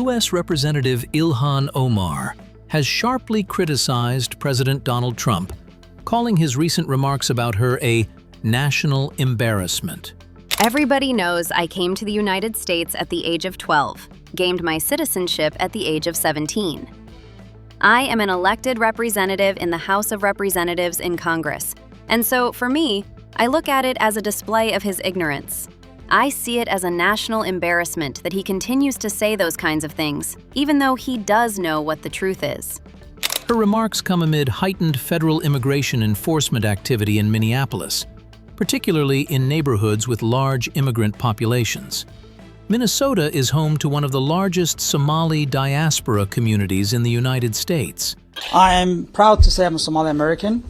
U.S. Representative Ilhan Omar has sharply criticized President Donald Trump, calling his recent remarks about her a national embarrassment. Everybody knows I came to the United States at the age of 12, gained my citizenship at the age of 17. I am an elected representative in the House of Representatives in Congress, and so, for me, I look at it as a display of his ignorance. I see it as a national embarrassment that he continues to say those kinds of things, even though he does know what the truth is. Her remarks come amid heightened federal immigration enforcement activity in Minneapolis, particularly in neighborhoods with large immigrant populations. Minnesota is home to one of the largest Somali diaspora communities in the United States. I am proud to say I'm a Somali American.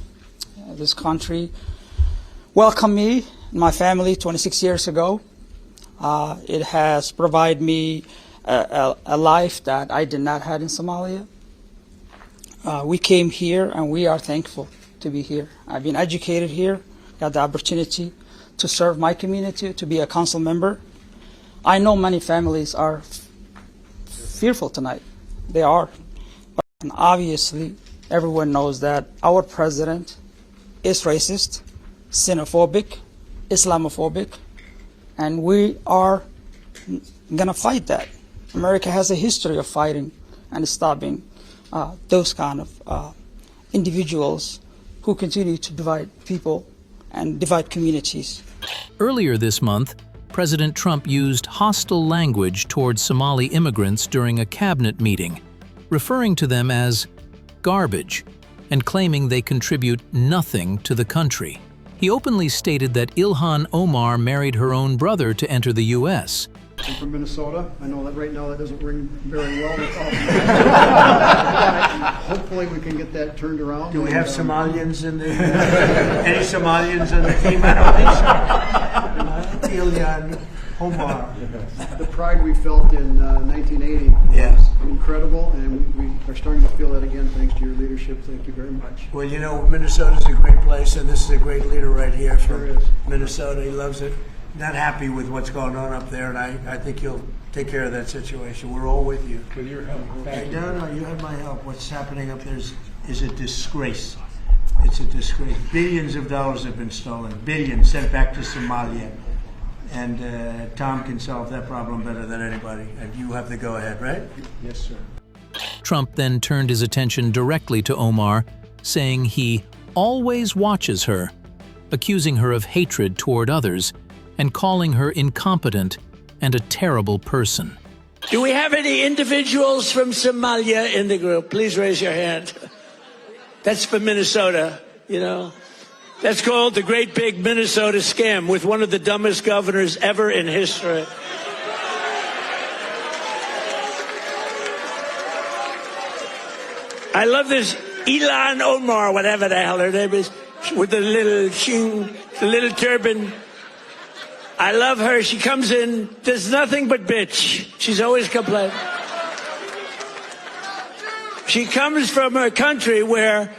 This country welcomed me and my family 26 years ago. It has provided me a life that I did not have in Somalia. We came here and we are thankful to be here. I've been educated here, got the opportunity to serve my community, to be a council member. I know many families are fearful tonight. They are. And obviously, everyone knows that our president is racist, xenophobic, Islamophobic, and we are going to fight that. America has a history of fighting and stopping those kind of individuals who continue to divide people and divide communities. Earlier this month, President Trump used hostile language towards Somali immigrants during a cabinet meeting, referring to them as garbage and claiming they contribute nothing to the country. He openly stated that Ilhan Omar married her own brother to enter the U.S. I'm from Minnesota. I know that right now that doesn't ring very well. Hopefully we can get that turned around. Do we have Somalians in the any Somalians in the team? I don't think so. Ilhan Omar. The pride we felt in 1980 was incredible, and we are starting to feel that again thanks to your leadership. Thank you very much. Well, you know, Minnesota's a great place, and this is a great leader right here Sure from is. Minnesota. He loves it. Not happy with what's going on up there, and I think you'll take care of that situation. We're all with you. With your help. No, you have my help. What's happening up there is a disgrace. It's a disgrace. Billions of dollars have been stolen. Billions sent back to Somalia. And Tom can solve that problem better than anybody. And you have the go-ahead, right? Yes, sir. Trump then turned his attention directly to Omar, saying he always watches her, accusing her of hatred toward others, and calling her incompetent and a terrible person. Do we have any individuals from Somalia in the group? Please raise your hand. That's for Minnesota, you know. That's called the Great Big Minnesota Scam with one of the dumbest governors ever in history. I love this Ilhan Omar, whatever the hell her name is, with the little turban. I love her. She comes in, there's nothing but bitch. She's always complaining. She comes from a country where,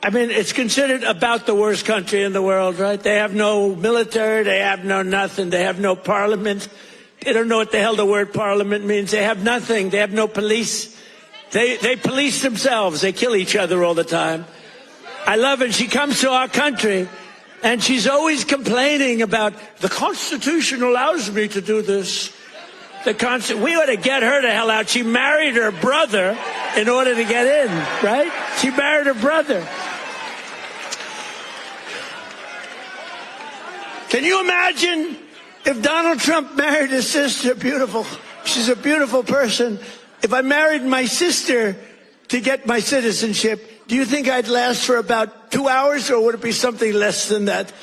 I mean, it's considered about the worst country in the world, right? They have no military, they have no nothing, they have no parliament. They don't know what the hell the word parliament means. They have nothing, they have no police. They police themselves, they kill each other all the time. I love it. She comes to our country, and she's always complaining about, the Constitution allows me to do this. We ought to get her the hell out. She married her brother in order to get in, right? She married her brother. Can you imagine if Donald Trump married his sister? Beautiful. She's a beautiful person. If I married my sister to get my citizenship, do you think I'd last for about 2 hours, or would it be something less than that?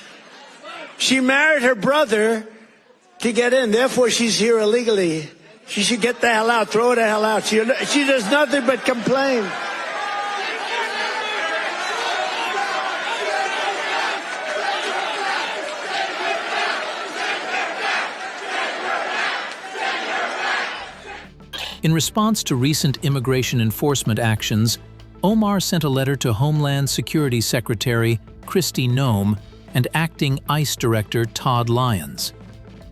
She married her brother to get in. Therefore, she's here illegally. She should get the hell out. Throw her the hell out. She does nothing but complain. In response to recent immigration enforcement actions, Omar sent a letter to Homeland Security Secretary Kristi Noem and Acting ICE Director Todd Lyons.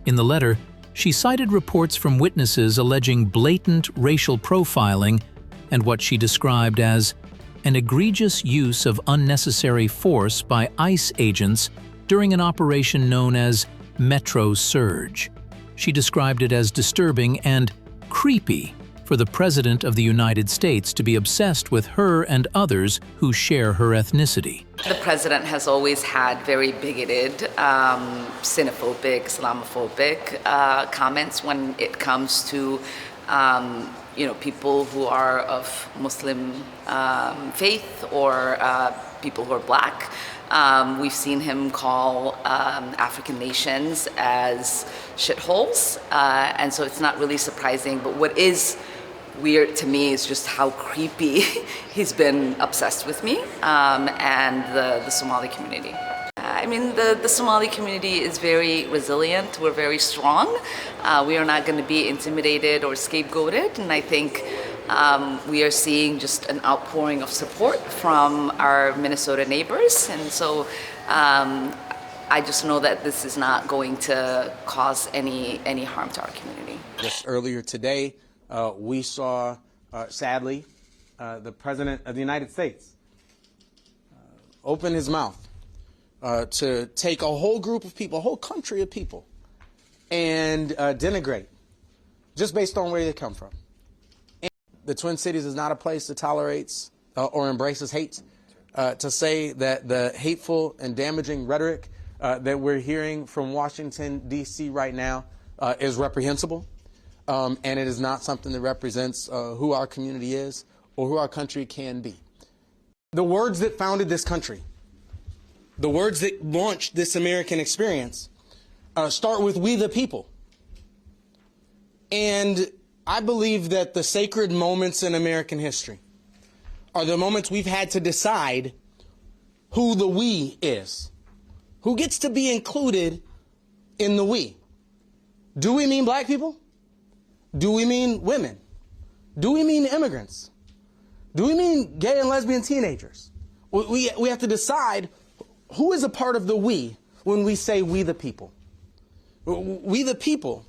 In the letter, She cited reports from witnesses alleging blatant racial profiling and what she described as an egregious use of unnecessary force by ICE agents during an operation known as Metro Surge. She described it as disturbing and creepy for the President of the United States to be obsessed with her and others who share her ethnicity. The president has always had very bigoted, xenophobic, Islamophobic comments when it comes to people who are of Muslim faith or people who are black. We've seen him call African nations as shitholes, and so it's not really surprising. But what is weird to me is just how creepy he's been obsessed with me and the Somali community. I mean, the Somali community is very resilient. We're very strong. We are not going to be intimidated or scapegoated, and I think we are seeing just an outpouring of support from our Minnesota neighbors, and so I just know that this is not going to cause any harm to our community. Just earlier today, we saw, sadly, the President of the United States open his mouth to take a whole group of people, a whole country of people, and denigrate just based on where they come from. And the Twin Cities is not a place that tolerates or embraces hate. To say that the hateful and damaging rhetoric that we're hearing from Washington, D.C. right now is reprehensible. And it is not something that represents who our community is or who our country can be. The words that founded this country, the words that launched this American experience, start with "we the people." And I believe that the sacred moments in American history are the moments we've had to decide who the "we" is. Who gets to be included in the "we"? Do we mean black people? Do we mean women? Do we mean immigrants? Do we mean gay and lesbian teenagers? We have to decide who is a part of the "we" when we say "we the people." We the people.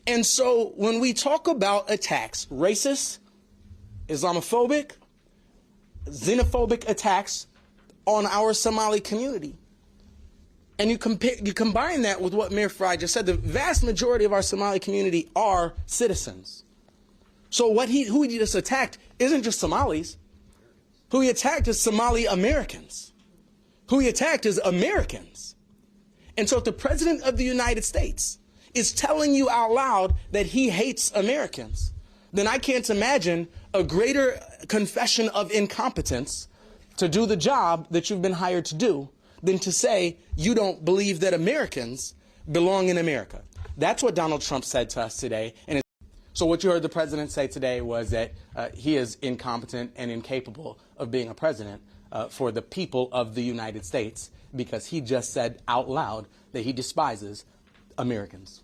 And so when we talk about attacks, racist, Islamophobic, xenophobic attacks on our Somali community, and you combine that with what Mayor Fry just said, the vast majority of our Somali community are citizens. So who he just attacked isn't just Somalis. Who he attacked is Somali Americans. Who he attacked is Americans. And so if the President of the United States is telling you out loud that he hates Americans, then I can't imagine a greater confession of incompetence to do the job that you've been hired to do than to say you don't believe that Americans belong in America. That's what Donald Trump said to us today. And so what you heard the president say today was that he is incompetent and incapable of being a president for the people of the United States because he just said out loud that he despises Americans.